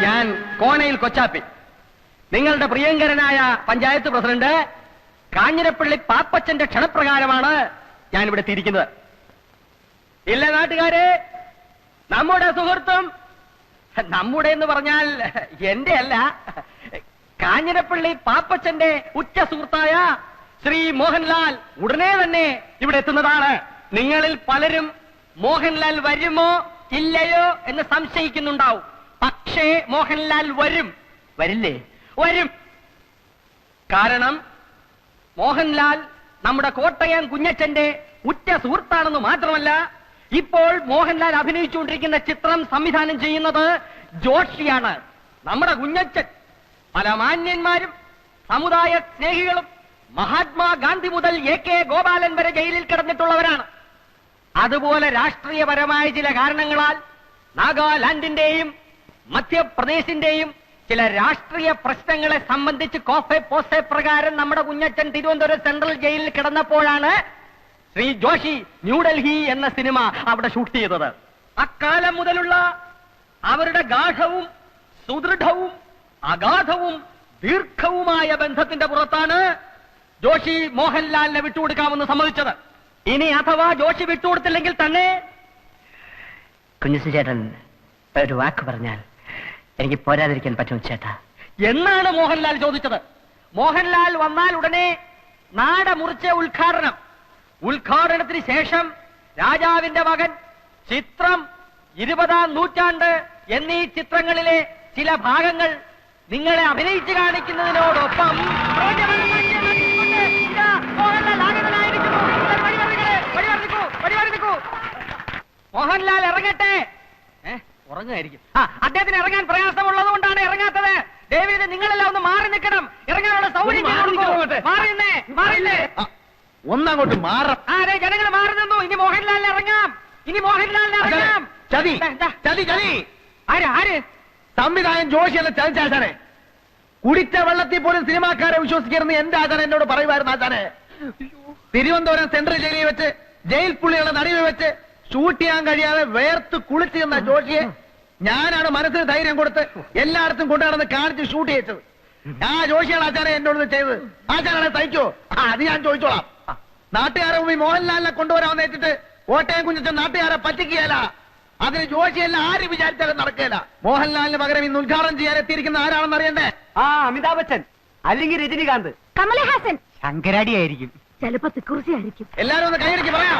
ഞാൻ കോണയിൽ കൊച്ചാപ്പി, നിങ്ങളുടെ പ്രിയങ്കരനായ പഞ്ചായത്ത് പ്രസിഡന്റ് കാഞ്ഞിരപ്പള്ളി പാപ്പച്ചന്റെ ക്ഷണപ്രകാരമാണ് ഞാൻ ഇവിടെ എത്തിയിരിക്കുന്നത്. ഇല്ല നാട്ടുകാരെ, നമ്മുടെ സുഹൃത്തും, നമ്മുടെ എന്ന് പറഞ്ഞാൽ എന്റെ അല്ല, കാഞ്ഞിരപ്പള്ളി പാപ്പച്ചന്റെ ഉറ്റ സുഹൃത്തായ ശ്രീ മോഹൻലാൽ ഉടനെ തന്നെ ഇവിടെ എത്തുന്നതാണ്. നിങ്ങളിൽ പലരും മോഹൻലാൽ വരുമോ ഇല്ലയോ എന്ന് സംശയിക്കുന്നുണ്ടാവും. പക്ഷേ മോഹൻലാൽ വരും. വരില്ലേ? വരും. കാരണം മോഹൻലാൽ നമ്മുടെ കോട്ടയം കുഞ്ഞച്ചന്റെ ഉറ്റ സുഹൃത്താണെന്ന് മാത്രമല്ല, ഇപ്പോൾ മോഹൻലാൽ അഭിനയിച്ചുകൊണ്ടിരിക്കുന്ന ചിത്രം സംവിധാനം ചെയ്യുന്നത് ജോഷിയാണ്. നമ്മുടെ കുഞ്ഞച്ചൻ പല മാന്യന്മാരും സമുദായ സ്നേഹികളും മഹാത്മാഗാന്ധി മുതൽ AK ഗോപാലൻ വരെ ജയിലിൽ കിടന്നിട്ടുള്ളവരാണ്. അതുപോലെ രാഷ്ട്രീയപരമായ ചില കാരണങ്ങളാൽ നാഗാലാൻഡിന്റെയും മധ്യപ്രദേശിന്റെയും ചില രാഷ്ട്രീയ പ്രശ്നങ്ങളെ സംബന്ധിച്ച് കോഫെ പോസെ പ്രകാരം നമ്മുടെ കുഞ്ഞച്ചൻ തിരുവനന്തപുരം സെൻട്രൽ ജയിലിൽ കിടന്നപ്പോഴാണ് ശ്രീ ജോഷി ന്യൂഡൽഹി എന്ന സിനിമ അവിടെ ഷൂട്ട് ചെയ്തത്. അക്കാലം മുതലുള്ള അവരുടെ ഗാഢവും സുദൃഢവും അഗാധവും ദീർഘവുമായ ബന്ധത്തിന്റെ പുറത്താണ് ജോഷി മോഹൻലാലിനെ വിട്ടുകൊടുക്കാമെന്ന് സമ്മതിച്ചത്. ഇനി അഥവാ ജോഷി വിട്ടുകൊടുത്തില്ലെങ്കിൽ തന്നെ കുഞ്ഞുസി ചേട്ടൻ ഒരു വാക്ക് പറഞ്ഞാൽ എനിക്ക് പോരാതിരിക്കാൻ പറ്റും ചേട്ടാ എന്നാണ് മോഹൻലാൽ ചോദിച്ചത്. മോഹൻലാൽ വന്നാൽ ഉടനെ നാട മുറിച്ച ഉദ്ഘാടനത്തിന് ശേഷം രാജാവിന്റെ മകൻ, ചിത്രം, 20-ാം നൂറ്റാണ്ട് എന്നീ ചിത്രങ്ങളിലെ ചില ഭാഗങ്ങൾ നിങ്ങളെ അഭിനയിച്ചു കാണിക്കുന്നതിനോടൊപ്പം മോഹൻലാൽ ഇറങ്ങട്ടെ. ഉറങ്ങായിരിക്കും. അദ്ദേഹത്തിന് ഇറങ്ങാൻ പ്രയാസമുള്ളത് കൊണ്ടാണ് ഇറങ്ങാത്തത്. ദേവിയെ നിങ്ങളെല്ലാം ഒന്ന് മാറി നിൽക്കണം. ഇറങ്ങാനുള്ള സൗകര്യം മാറിന്നേ. ഒന്നങ്ങോട്ട് മാറാം. അതെ, ജനങ്ങൾ മാറി നിന്നു. ഇനി മോഹൻലാലിന് ഇറങ്ങാം. ചതി. ആര്? സംവിധായകൻ ജോഷിയല്ല ചതിച്ചാശാനെ. കുടിച്ച വെള്ളത്തിൽ പോലും സിനിമാക്കാരെ വിശ്വസിക്കരുന്ന് എന്റെ ആചാരം എന്നോട് പറയുമായിരുന്നു. ആചാനെ, തിരുവനന്തപുരം സെൻട്രൽ ജയിലിൽ വെച്ച് ജയിൽ പുള്ളികളെ നടുവിൽ വെച്ച് ഷൂട്ട് ചെയ്യാൻ കഴിയാതെ വേർത്ത് കുളിച്ചു നിന്ന ജോഷിയെ ഞാനാണ് മനസ്സിന് ധൈര്യം കൊടുത്ത് എല്ലായിടത്തും കൊണ്ടുനടന്ന് കാണിച്ച് ഷൂട്ട് ചെയ്തത്. ആ ജോഷിയാണ് ആചാരം എന്നോട് ചെയ്തത്. ആചാരാണ് തയ്ക്കോ? അത് ഞാൻ ചോദിച്ചോളാം. നാട്ടുകാരെ മുമ്പിൽ മോഹൻലാലിനെ കൊണ്ടുവരാൻ വെച്ചിട്ട് കോട്ടയം കുഞ്ഞച്ചൻ നാട്ടുകാരെ പറ്റിക്കുകയല്ല. അതിന് ജോഷിയല്ല ആര് വിചാരിച്ചാലും നടക്കുകയില്ല. മോഹൻലാലിന് പകരം ഇന്ന് ഉദ്ഘാടനം ചെയ്യാൻ എത്തിയിരിക്കുന്ന ആരാണെന്ന് അറിയണ്ടേ? അമിതാഭ് ബച്ചൻ, അല്ലെങ്കിൽ രജനികാന്ത്, കമലഹാസൻ, ശങ്കരാടിയായിരിക്കും, ചിലപ്പോ തിക്കുറിശിയായിരിക്കും. എല്ലാരും ഒന്ന് കൈയടിക്ക് പറയാം.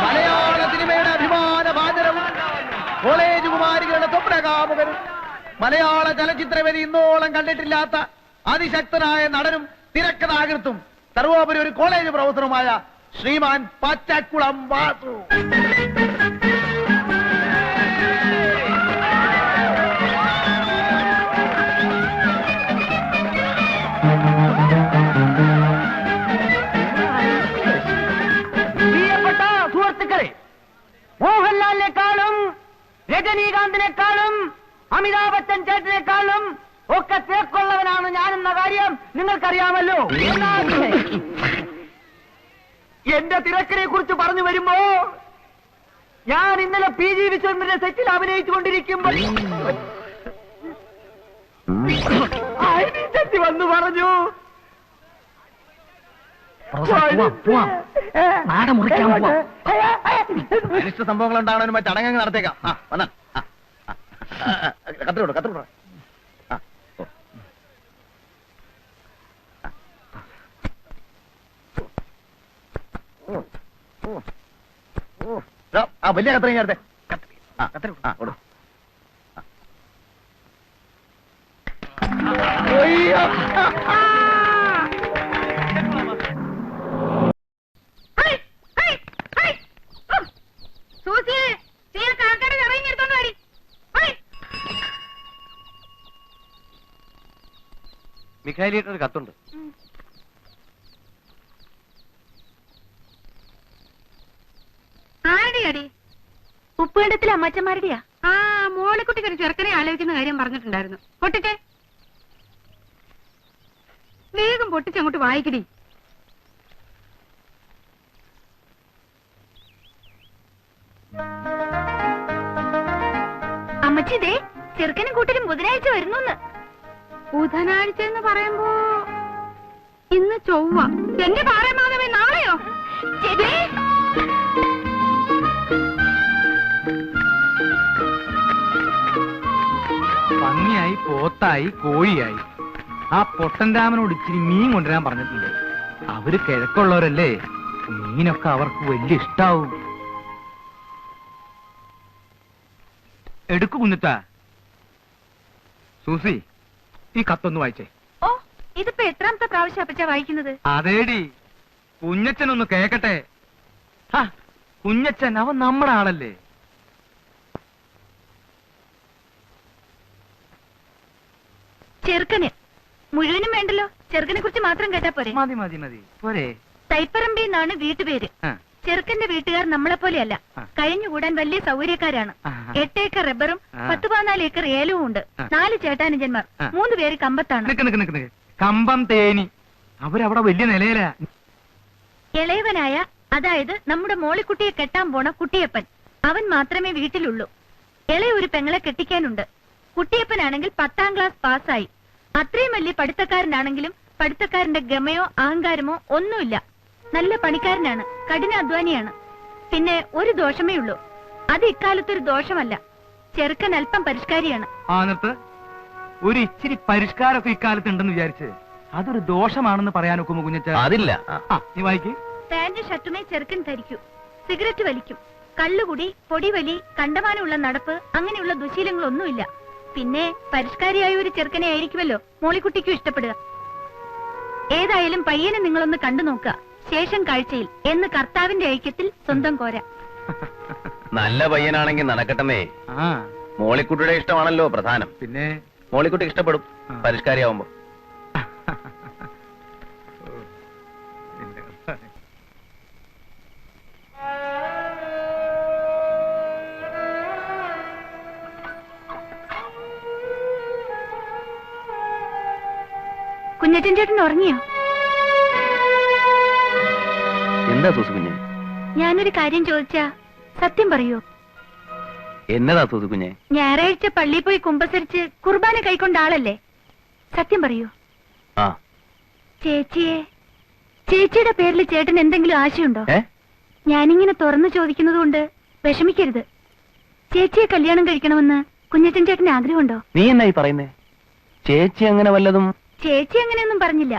മലയാള സിനിമയുടെ അഭിമാന ഭാജനവും കോളേജ് കുമാരികളുടെ സ്വപ്നകാമുകനും മലയാള ചലച്ചിത്രവേദി ഇന്നോളം കണ്ടിട്ടില്ലാത്ത അതിശക്തനായ നടനും തിരക്കഥാകൃത്തും സർവോപരി ഒരു കോളേജ് പ്രൊഫസറുമായ ശ്രീമാൻ പച്ചക്കുളം വാസു. പ്രിയപ്പെട്ട സുഹൃത്തുക്കളെ, മോഹൻലാലിനെക്കാളും രജനീകാന്തിനെക്കാളും അമിതാഭ് ബച്ചൻ ചേട്ടനെക്കാളും ഒക്കെ തേക്കുള്ളവനാണ് ഞാനെന്ന കാര്യം നിങ്ങൾക്കറിയാമല്ലോ. എന്റെ തിരക്കിനെ കുറിച്ച് പറഞ്ഞു വരുമ്പോ ഞാൻ ഇന്നലെ PG വിശ്വനാഥന്റെ സെറ്റിൽ അഭിനയിച്ചുകൊണ്ടിരിക്കുമ്പോൾ ചെത്തി വന്നു പറഞ്ഞു, അനിഷ്ട സംഭവങ്ങൾ ഉണ്ടാവണ ചടങ്ങ് നടത്തേക്കാം. കത്തിലൂടെ വലിയ കത്രയും നേരത്തെ മിഖായിലിട്ടൊരു കത്തുണ്ട്. ആരുടെയാടി? ഉപ്പുകണ്ടത്തിലെ അമ്മച്ചന്മാരുടെയാ. മോളിക്കുട്ടിക്ക് ഒരു ചെറുക്കനെ ആലോചിക്കുന്ന കാര്യം പറഞ്ഞിട്ടുണ്ടായിരുന്നു. പൊട്ടിച്ചേ, വേഗം പൊട്ടിച്ചങ്ങോട്ട് വായിക്കടി. അമ്മച്ചി ദേ ചെറുക്കനും കൂട്ടരും ബുധനാഴ്ച വരുന്നു. ബുധനാഴ്ച എന്ന് പറയുമ്പോ ഇന്ന് ചൊവ്വ. എന്റെ പാറമാധവൻ നാളെയോ? പന്നിയായി, പോത്തായി, കോഴിയായി. ആ പൊട്ടൻരാമനോട് ഇച്ചിരി മീൻ കൊണ്ടുവരാൻ പറഞ്ഞിട്ടുണ്ട്. അവര് കിഴക്കുള്ളവരല്ലേ, മീനൊക്കെ അവർക്ക് വലിയ ഇഷ്ടാവും. എടുക്കു കുഞ്ഞിത്താ. സൂസി, ഈ കത്തൊന്ന് വായിച്ചേ. ഓ, ഇതിപ്പോ എത്രാമത്തെ പ്രാവശ്യം അപ്പച്ചാ വായിക്കുന്നത്? അതേടി, കുഞ്ഞച്ചനൊന്ന് കേക്കട്ടെ. കുഞ്ഞച്ചൻ അവൻ നമ്മുടെ ആളല്ലേ. ചെറുക്കന് മുഴുവനും വേണ്ടല്ലോ, ചെറുക്കനെ കുറിച്ച് മാത്രം കേട്ടാ പോരെ? മതി മതി മതി പോരെ. തൈപ്പറമ്പി എന്നാണ് വീട്ടുപേര്. ചെറുക്കന്റെ വീട്ടുകാർ നമ്മളെ പോലെയല്ല, കഴിഞ്ഞുകൂടാൻ വലിയ സൗകര്യക്കാരാണ്. 8 ഏക്കർ റബ്ബറും 10-14 ഏക്കർ ഏലവും ഉണ്ട്. 4 ചേട്ടാനുജന്മാർ, 3 പേര് കമ്പത്താണ്. കമ്പം തേനി അവരവിടെ വലിയ നിലയിലാ. ഇളയവനായ, അതായത് നമ്മുടെ മോളിക്കുട്ടിയെ കെട്ടാൻ പോണ കുട്ടിയപ്പൻ, അവൻ മാത്രമേ വീട്ടിലുള്ളൂ. ഇളയ ഒരു പെങ്ങളെ കെട്ടിക്കാനുണ്ട്. കുട്ടിയപ്പനാണെങ്കിൽ 10ാം ക്ലാസ് പാസ്സായി. അത്രയും വലിയ പഠിത്തക്കാരനാണെങ്കിലും പഠിത്തക്കാരന്റെ ഗമയോ അഹങ്കാരമോ ഒന്നുമില്ല. നല്ല പണിക്കാരനാണ്, കഠിനാധ്വാനിയാണ്. പിന്നെ ഒരു ദോഷമേ ഉള്ളൂ, അത് ഇക്കാലത്തൊരു ദോഷമല്ല. ചെറുക്കൻ അല്പം പരിഷ്കാരിയാണ്. ഒരു ഇച്ചിരി പരിഷ്കാരമൊക്കെ ഇക്കാലത്ത് ഉണ്ടെന്ന് വിചാരിച്ച് അതൊരു ദോഷമാണെന്ന് പറയാനൊക്കുമോ കുഞ്ഞച്ച? അതില്ല. നീ വായിക്ക്. പാന്റ് ഷർട്ടുമേ ചെറുക്കൻ ധരിക്കൂ. സിഗരറ്റ് വലിക്കും. കള്ളുകുടി, പൊടിവലി, കണ്ടമാനമുള്ള നടപ്പ്, അങ്ങനെയുള്ള ദുശീലങ്ങളൊന്നുമില്ല. പിന്നെ പരിഷ്കാരിയായ ഒരു ചെറുക്കനെ ആയിരിക്കുമല്ലോ മോളിക്കുട്ടിക്കും ഇഷ്ടപ്പെടുക. ഏതായാലും പയ്യനെ നിങ്ങളൊന്ന് കണ്ടു നോക്കുക. ശേഷം കാഴ്ചയിൽ എന്ന് കർത്താവിന്റെ ഐക്യത്തിൽ സ്വന്തം കോര. നല്ല പയ്യനാണെങ്കിൽ നടക്കട്ടെന്നേ. മോളിക്കുട്ടിയുടെ ഇഷ്ടമാണല്ലോ പ്രധാനം. പിന്നെ മോളിക്കുട്ടി ഇഷ്ടപ്പെടും പരിഷ്കാരിയാവുമ്പോ. കുഞ്ഞച്ചൻ ചേട്ടൻ ഉറങ്ങിയോ? എന്താ സൂസു കുഞ്ഞെ? ഞാനൊരു കാര്യം ചോദിച്ചാ സത്യം പറയൂ? എന്നതാ സൂസു കുഞ്ഞെ? ഞായറാഴ്ച പള്ളിയിൽ പോയി കുമ്പസരിച്ച് കുർബാന കൈക്കൊണ്ട ആളല്ലേ? സത്യം പറയൂ. ആ. ചേച്ചിയുടെ പേരിൽ ചേട്ടൻ എന്തെങ്കിലും ആശയുണ്ടോ? ഞാനിങ്ങനെ തുറന്നു ചോദിക്കുന്നത് കൊണ്ട് വിഷമിക്കരുത്. ചേച്ചിയെ കല്യാണം കഴിക്കണമെന്ന് കുഞ്ഞച്ചൻ ചേട്ടന് ആഗ്രഹമുണ്ടോ? നീ എന്നായി പറയുന്നേ? ചേച്ചി അങ്ങനെ വല്ലതും? ചേച്ചി അങ്ങനെയൊന്നും പറഞ്ഞില്ല,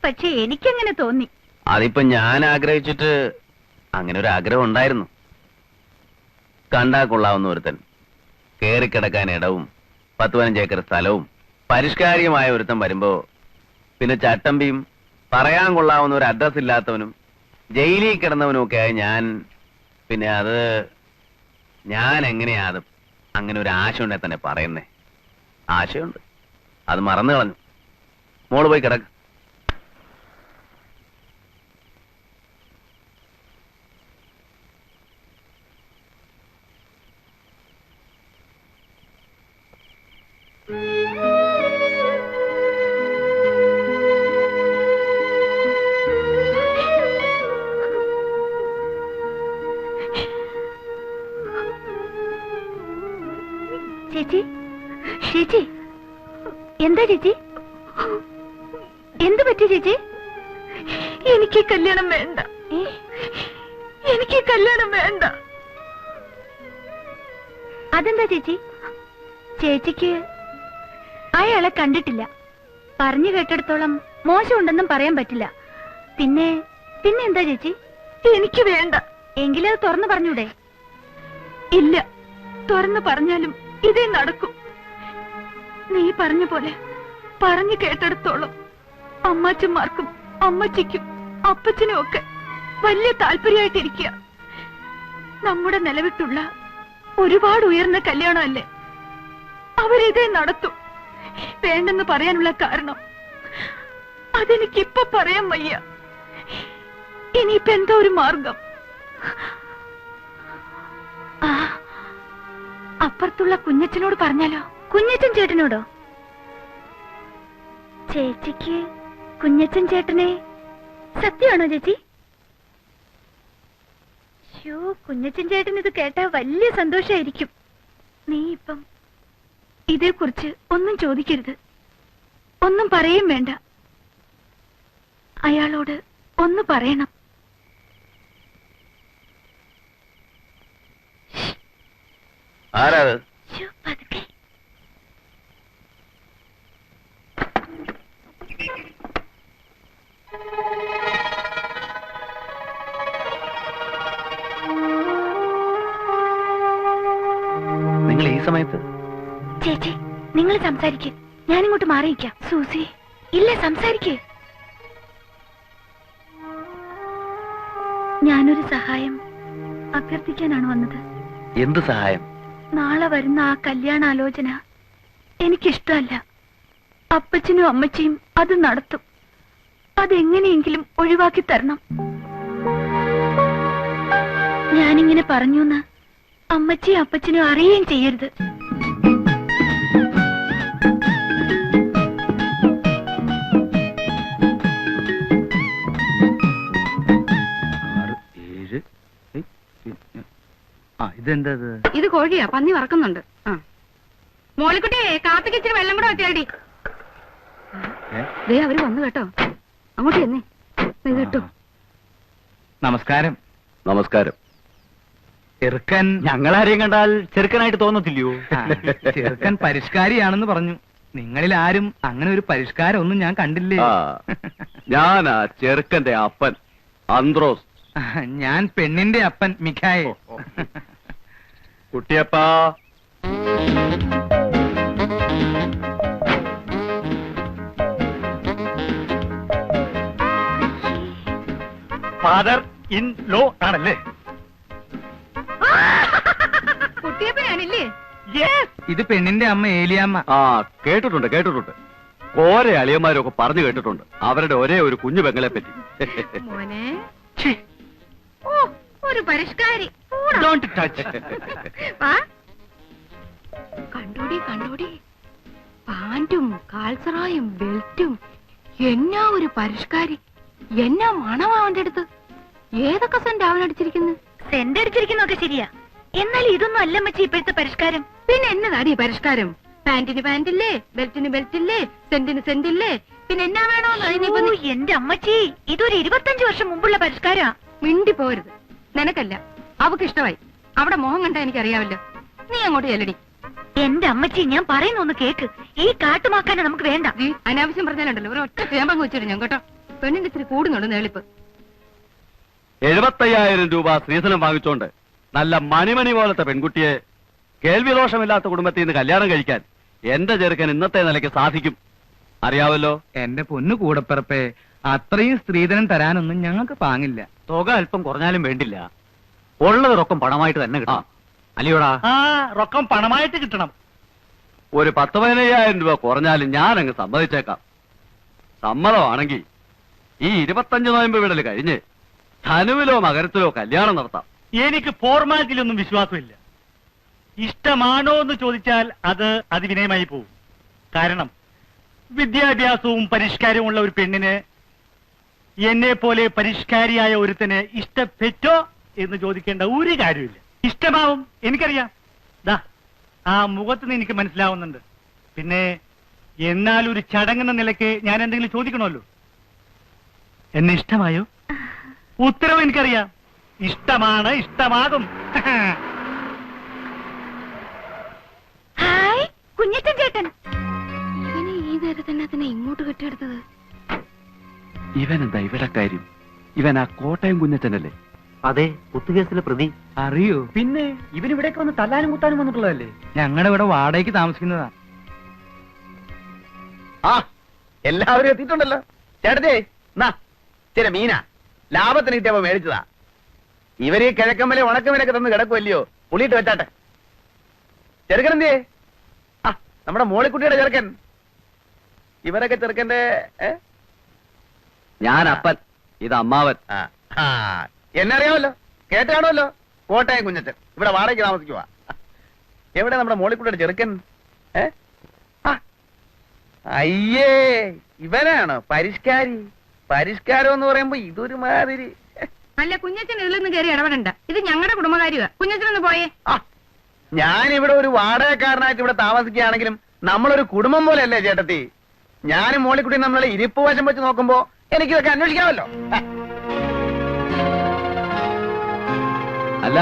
പക്ഷെ എനിക്കങ്ങനെ തോന്നി. അതിപ്പോ ഞാൻ ആഗ്രഹിച്ചിട്ട് അങ്ങനെ ഒരു ആഗ്രഹം ഉണ്ടായിരുന്നു. കണ്ടാ കൊള്ളാവുന്ന ഒരുത്തൻ, കേറിക്കിടക്കാൻ ഇടവും 10-15 ഏക്കർ സ്ഥലവും പരിഷ്കാരിയുമായ ഒരുത്തൻ വരുമ്പോ പിന്നെ ചട്ടമ്പിയും പറയാൻ കൊള്ളാവുന്ന ഒരു അഡ്രസ് ഇല്ലാത്തവനും ജയിലിൽ കിടന്നവനും ഒക്കെ ആയി പിന്നെ അത് ഞാൻ എങ്ങനെയാ അത് അങ്ങനെ ഒരു ആശ ഉണ്ടെ തന്നെ പറയുന്നേ? ആശയുണ്ട്, അത് മറന്നു കളഞ്ഞു. മോള് പോയി കിടക്ക്. ചേച്ചി, ചേച്ചി, എന്താ ചേച്ചി? എന്തു പറ്റി ചേച്ചി? എനിക്ക് കല്യാണം വേണ്ട, എനിക്ക് കല്യാണം വേണ്ട. അതെന്താ ചേച്ചി? ചേച്ചിക്ക് അയാളെ കണ്ടിട്ടില്ല. പറഞ്ഞു കേട്ടിടത്തോളം മോശമുണ്ടെന്നും പറയാൻ പറ്റില്ല. പിന്നെ എന്താ ചേച്ചി? എനിക്ക് വേണ്ട. എങ്കിലും അത് തുറന്നു പറഞ്ഞൂടെ? ഇല്ല, തുറന്നു പറഞ്ഞാലും ഇതേ നടക്കും. നീ പറഞ്ഞ പോലെ പറഞ്ഞു കേട്ടിടത്തോളം അമ്മാച്ചന്മാർക്കും അമ്മച്ചിക്കും അപ്പച്ചനും ഒക്കെ വലിയ താല്പര്യമായിട്ടിരിക്കുക. നമ്മുടെ നിലവിട്ടുള്ള ഒരുപാട് ഉയർന്ന കല്യാണമല്ലേ, അവരിതേ നടത്തും. വേണ്ടെന്ന് പറയാനുള്ള കാരണം അതെനിക്കിപ്പൊ പറയാൻ വയ്യ. ഇനിയിപ്പോ എന്താ ഒരു മാർഗം? അപ്പുറത്തുള്ള കുഞ്ഞച്ചനോട് പറഞ്ഞാലോ? കുഞ്ഞച്ചൻ ചേട്ടനോടോ? ചേച്ചിക്ക് കുഞ്ഞച്ചൻ ചേട്ടനെ സത്യമാണോ ചേച്ചി? കുഞ്ഞച്ചൻ ചേട്ടൻ ഇത് കേട്ടാ വലിയ സന്തോഷായിരിക്കും. നീ ഇപ്പം ഇതേക്കുറിച്ച് ഒന്നും ചോദിക്കരുത്, ഒന്നും പറയും വേണ്ട. അയാളോട് ഒന്ന് പറയണം. ആരാത്? ശ്ശോ, പതുക്കെ. നിങ്ങൾ ഈ സമയത്ത്? ചേച്ചി, നിങ്ങൾ സംസാരിക്കേ, ഞാനിങ്ങോട്ട് മാറിയിക്കാം. സൂസി, ഇല്ല, സംസാരിക്കേ. ഞാനൊരു സഹായം അഭ്യർത്ഥിക്കാനാണ് വന്നത്. എന്ത് സഹായം? നാളെ വരുന്ന ആ കല്യാണാലോചന എനിക്കിഷ്ടമല്ല. അപ്പച്ചനും അമ്മച്ചിയും അത് നടത്തും. അതെങ്ങനെയെങ്കിലും ഒഴിവാക്കി തരണം. ഞാനിങ്ങനെ പറഞ്ഞൂന്ന് അമ്മച്ചിയും അപ്പച്ചനും അറിയുകയും ചെയ്യരുത്. ഇതെന്തത്? ഇത് കോഴിയാ, പന്നി വറക്കുന്നുണ്ട്. മോളിക്കുട്ടിയെ കാപ്പിക്ക് ഇച്ചിരി വെള്ളം കൂടെ വെച്ചേടി. ദേ അവര് വന്നു കേട്ടോ. അങ്ങോട്ട് എന്നേ ഇത് കിട്ടോ. നമസ്കാരം. നമസ്കാരം. ചെറുക്കൻ ഞങ്ങളാരെയും കണ്ടാൽ ചെറുക്കനായിട്ട് തോന്നത്തില്ലയോ? ചെറുക്കൻ പരിഷ്കാരിയാണെന്ന് പറഞ്ഞു. നിങ്ങളിൽ ആരും അങ്ങനെ ഒരു പരിഷ്കാരം ഒന്നും ഞാൻ കണ്ടില്ലേ. ഞാനാ ചെറുക്കന്റെ അപ്പൻ അന്ത്രോസ്. ഞാൻ പെണ്ണിന്റെ അപ്പൻ മിഖായേ. കുട്ടിയപ്പാ, ഫാദർ ഇൻ ലോ ആണല്ലേ? കുട്ടിയപ്പനാണില്ലേ? ഇത് പെണ്ണിന്റെ അമ്മ ഏലിയാമ്മ. ആ കേട്ടിട്ടുണ്ട് കേട്ടിട്ടുണ്ട്. ഓരോ അളിയന്മാരൊക്കെ പറഞ്ഞു കേട്ടിട്ടുണ്ട് അവരുടെ ഒരേ ഒരു കുഞ്ഞു പെങ്ങളെ പറ്റി. മോനെ, ഓ ഒരു പരിഷ്കാരി. Don't touch. കണ്ടോടി കണ്ടോടി, പാന്റും കാൽസറായും ബെൽറ്റും. എന്നാ ഒരു പരിഷ്കാരി, എന്നാ മണമാ അവന്റെ അടുത്ത്. ഏതൊക്കെ സെന്റ് അവനടിച്ചിരിക്കുന്നു. സെന്റ് അടിച്ചിരിക്കുന്നൊക്കെ ശരിയാ, എന്നാൽ ഇതൊന്നും അല്ല മച്ചി ഇപ്പോഴത്തെ പരിഷ്കാരം. പിന്നെ എന്നതാടി പരിഷ്കാരം? പാന്റിന് പാന്റില്ലേ, ബെൽറ്റിന് ബെൽറ്റില്ലേ, സെന്റിന് സെന്റില്ലേ, പിന്നെ എന്നാ വേണോന്ന്. ഓ, എന്റെ അമ്മച്ചി, ഇതൊരു 25 വർഷം മുമ്പുള്ള പരിഷ്കാരാ. മിണ്ടി പോരുത്. നിനക്കല്ല, അവക്ക് ഇഷ്ടമായി. അവിടെ മോഹം കണ്ടാ എനിക്കറിയാവല്ലോ. നീ അങ്ങോട്ട് ചെല്ലടി. എന്റെ അമ്മച്ചി, ഞാൻ പറയുന്ന ഒന്ന് കേക്ക്. ഈ കാട്ടുമാക്കാനെ നമുക്ക് വേണ്ട. നീ അനാവശ്യം പറഞ്ഞാലുണ്ടല്ലോ ഒരു ഒറ്റ ചേമ്പങ്ങ് വെച്ചിട്ട് ഞാൻ കേട്ടോ. പെണ്ണിന്റെ ഇത്തിരി കൂടുന്നുണ്ട് നേളിപ്പ്. 75,000 രൂപ സ്ത്രീധനം വാങ്ങിച്ചോണ്ട് നല്ല മണിമണി പോലത്തെ പെൺകുട്ടിയെ കേൾവിദോഷമില്ലാത്ത കുടുംബത്തിൽ നിന്ന് കല്യാണം കഴിക്കാൻ എന്റെ ചെറുക്കൻ ഇന്നത്തെ നിലയ്ക്ക് സാധിക്കും. അറിയാവല്ലോ. എന്റെ പൊന്നു കൂടപ്പിറപ്പേ, അത്രയും സ്ത്രീധനം തരാനൊന്നും ഞങ്ങൾക്ക് പാങ്ങില്ല. തുക അല്പം കുറഞ്ഞാലും വേണ്ടില്ല, ഉള്ളത് റൊക്കം പണമായിട്ട് തന്നെ കിട്ടണം. അല്ലയോടാ? ആ, റൊക്കം പണമായിട്ട് കിട്ടണം. ഒരു 10-15,000 രൂപ കുറഞ്ഞാലും ഞാൻ അങ്ങ് സമ്മതിച്ചേക്കാം. സമ്മതമാണെങ്കിൽ ഈ 25 നോയമ്പ് വിടൽ കഴിഞ്ഞ് ധനുവിലോ മകരത്തിലോ കല്യാണം നടത്താം. എനിക്ക് ഫോർമാലിറ്റിയിലൊന്നും വിശ്വാസമില്ല. ഇഷ്ടമാണോ എന്ന് ചോദിച്ചാൽ അത് അതിവിനയമായി പോകും. കാരണം വിദ്യാഭ്യാസവും പരിഷ്കാരവും ഉള്ള ഒരു പെണ്ണിന് എന്നെ പോലെ പരിഷ്കാരിയായ ഒരുത്തന് ഇഷ്ടപ്പെട്ടോ എന്ന് ചോദിക്കേണ്ട ഒരു കാര്യമില്ല. ഇഷ്ടമാവും, എനിക്കറിയാം. ദാ ആ മുഖത്തുനിന്ന് എനിക്ക് മനസ്സിലാവുന്നുണ്ട്. പിന്നെ എന്നാൽ ഒരു ചടങ്ങെന്ന നിലയ്ക്ക് ഞാൻ എന്തെങ്കിലും ചോദിക്കണമല്ലോ. എന്നെ ഇഷ്ടമായോ? ഉത്തരവ് എനിക്കറിയാം. ഇഷ്ടമാണ്, ഇഷ്ടമാകും. ഹായ് കുഞ്ഞച്ചൻ ചേട്ടൻ. ഇവനെ ഈ നേരത്തെ തന്നെ അതിനെ ഇങ്ങോട്ട് കെട്ടിയെടുത്തത്. ഇവനെന്താ ഇവിടെ കാര്യം? ഇവൻ ആ കോട്ടയം കുഞ്ഞച്ചനല്ലേ? അതെ, കുത്തുകേസിലെ പ്രതി. അറിയോ? പിന്നെ ഇവനിവിടേക്ക് വന്ന് തല്ലാനും കുത്താനും വന്നിട്ടുള്ളതല്ലേ? ഞങ്ങളുടെ ഇവിടെ വാടകയ്ക്ക് താമസിക്കുന്നതാ. ആ എല്ലാവരും എത്തിയിട്ടുണ്ടല്ലോ. ചേട്ടത്തെ ചില മീന ലാഭത്തിന് കിട്ടിയപ്പോ മേടിച്ചതാ. ഇവര് ഈ കിഴക്കമ്പലെ ഉണക്കമേലൊക്കെ തന്ന് കിടക്കുമല്ലയോ, പുളിയിട്ട് വെച്ചാട്ടെ. ചെറുക്കൻ എന്തേ? ആ നമ്മുടെ മോളിക്കുട്ടിയുടെ ചെറുക്കൻ. ഇവരൊക്കെ ചെറുക്കന്റെ ഞാൻ അപ്പൻ, ഇത് അമ്മാവൻ. എന്നെ അറിയാമല്ലോ, കേട്ടാണല്ലോ. കോട്ടയം കുഞ്ഞച്ചൻ ഇവിടെ വാടകയ്ക്ക് താമസിക്കുവാ. എവിടെ നമ്മുടെ മോളിക്കുട്ടിയുടെ ചെറുക്കൻ? അയ്യേ, ഇവനാണോ പരിഷ്കാരി? പരിഷ്കാരം എന്ന് പറയുമ്പോ ഇതൊരു മാതിരി. അല്ല, കുഞ്ഞച്ചൻ ഇതിലൊന്നും കയറി ഇടപെടണ്ട. ഇത് ഞങ്ങളുടെ കുടുംബകാര്യമാ. കുഞ്ഞച്ചനൊന്ന് പോയേ. ഞാനിവിടെ ഒരു വാടകക്കാരനായിട്ട് ഇവിടെ താമസിക്കുകയാണെങ്കിലും നമ്മളൊരു കുടുംബം പോലെയല്ലേ ചേട്ടത്തി? ഞാനും മോളിക്കുട്ടി നമ്മളെ ഇരിപ്പ് വശം വെച്ച് നോക്കുമ്പോ എനിക്കിതൊക്കെ അന്വേഷിക്കാമല്ലോ. അല്ല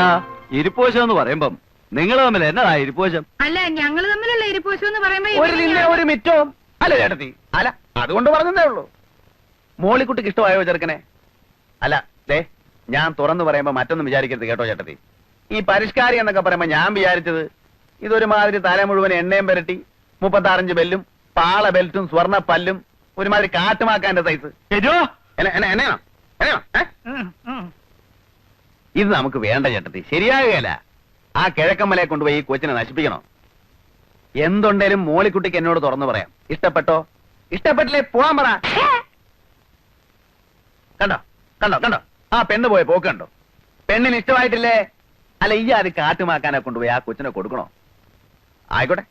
ഇരിപ്പോശം എന്ന് പറയുമ്പം നിങ്ങൾ തമ്മിൽ എന്നതാ ഇരിപ്പോശം? അല്ല ഞങ്ങള് തമ്മിലുള്ള ഇരിപ്പോശം എന്ന് പറയുമ്പോ ഒരു നിന്നെ ഒരു മിറ്റവും അല്ല ചേട്ടത്തി. അല്ല അതുകൊണ്ട് പറഞ്ഞതേ ഉള്ളൂ. മോളിക്കുട്ടിക്ക് ഇഷ്ടമായോ ചെറുക്കനെ? അല്ല ദേ ഞാൻ തുറന്നു പറയുമ്പോ മറ്റൊന്നും വിചാരിക്കരുത് കേട്ടോ ചേട്ടത്തി. ഈ പരിഷ്കാരി എന്നൊക്കെ പറയുമ്പോ ഞാൻ വിചാരിച്ചത് ഇതൊരുമാതിരി തല മുഴുവൻ എണ്ണയും പുരട്ടി 36 ബെല്ലും പാള ബെൽറ്റും സ്വർണ്ണ പല്ലും ഒരുമാതിരി കാട്ടുമാക്കാന്റെ സൈസ്. എന്നെയാണോ? ഇത് നമുക്ക് വേണ്ട ചേട്ടത്തി, ശരിയാകുകയല്ല. ആ കിഴക്കമ്മലയെ കൊണ്ടുപോയി ഈ കൊച്ചിനെ നശിപ്പിക്കണോ? എന്തുണ്ടേലും മോളിക്കുട്ടിക്ക് എന്നോട് തുറന്നു പറയാം. ഇഷ്ടപ്പെട്ടോ? ഇഷ്ടപ്പെട്ടില്ലേ പോവാൻ പറ. കണ്ടോ കണ്ടോ കണ്ടോ ആ പെണ്ണ് പോയ പോക്ക് കണ്ടോ? പെണ്ണിന് ഇഷ്ടമായിട്ടില്ലേ? അല്ല ഈ അത് കാട്ടുമാക്കാനെ കൊണ്ടുപോയി ആ കൊച്ചിനെ കൊടുക്കണോ? ആയിക്കോട്ടെ,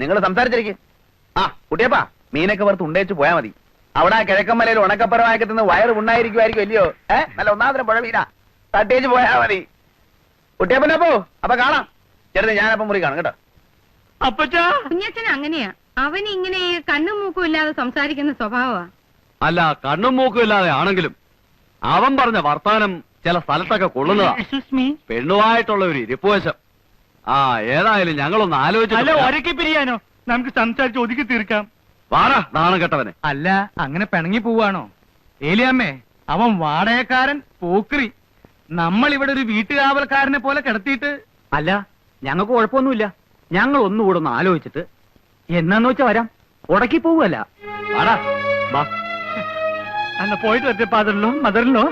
നിങ്ങൾ സംസാരിച്ചിരിക്കും. ആ കുട്ടിയപ്പാ, മീനൊക്കെ വറുത്ത് ഉണ്ടേച്ച് പോയാ മതി. അവിടെ ആ കിഴക്കമ്മലയിൽ ഉണക്കപ്പരമാക്കി തിന്ന് വയറ് ഉണ്ടായിരിക്കുമായിരിക്കും അല്ലയോ? നല്ല ഒന്നാമതിനും പുഴ മീന തട്ടേച്ച് പോയാ മതി. കുട്ടിയപ്പനപ്പോ അപ്പൊ കാണാം. ചേട്ടന് ഞാനപ്പം മുറി കാണും കേട്ടോ. അപ്പച്ചാ കുഞ്ഞച്ഛൻ അങ്ങനെയാ. അവൻ ഇങ്ങനെ കണ്ണും മൂക്കും ഇല്ലാതെ സംസാരിക്കുന്ന സ്വഭാവമാ. അല്ല കണ്ണും മൂക്കും ഇല്ലാതെ ആണെങ്കിലും അവൻ പറഞ്ഞ വർത്താനം ചില സ്ഥലത്തൊക്കെ കൊള്ളുന്നതാ. പെണ്ണുമായിട്ടുള്ള ഒരു ഇരിപ്പുവശം. ആ ഏതായാലും ഞങ്ങളൊന്ന് അല്ല ആലോചിച്ചു. ഒരക്കി പിരിയാനോ? നമുക്ക് സംസാരിച്ച് ഒതുക്കി തീർക്കാം. വാടാ നാണം കെട്ടവനെ. അല്ല അങ്ങനെ പിണങ്ങി പോവാണോ? ഏലിയമ്മേ, അവൻ വാടകക്കാരൻ, പോക്രി. നമ്മൾ ഇവിടെ ഒരു വീട്ടുകാവൽക്കാരനെ പോലെ കിടത്തിയിട്ട്. അല്ല ഞങ്ങൾക്ക് കുഴപ്പമൊന്നുമില്ല. ഞങ്ങൾ ഒന്നുകൂടെ ഒന്ന് ആലോചിച്ചിട്ട് എന്നാന്ന് വെച്ചാ വരാം. ഉടക്കി പോവല്ല. വാടാ വാ. അന്ന് പോയിട്ട് വരട്ടെ. മദറിലോ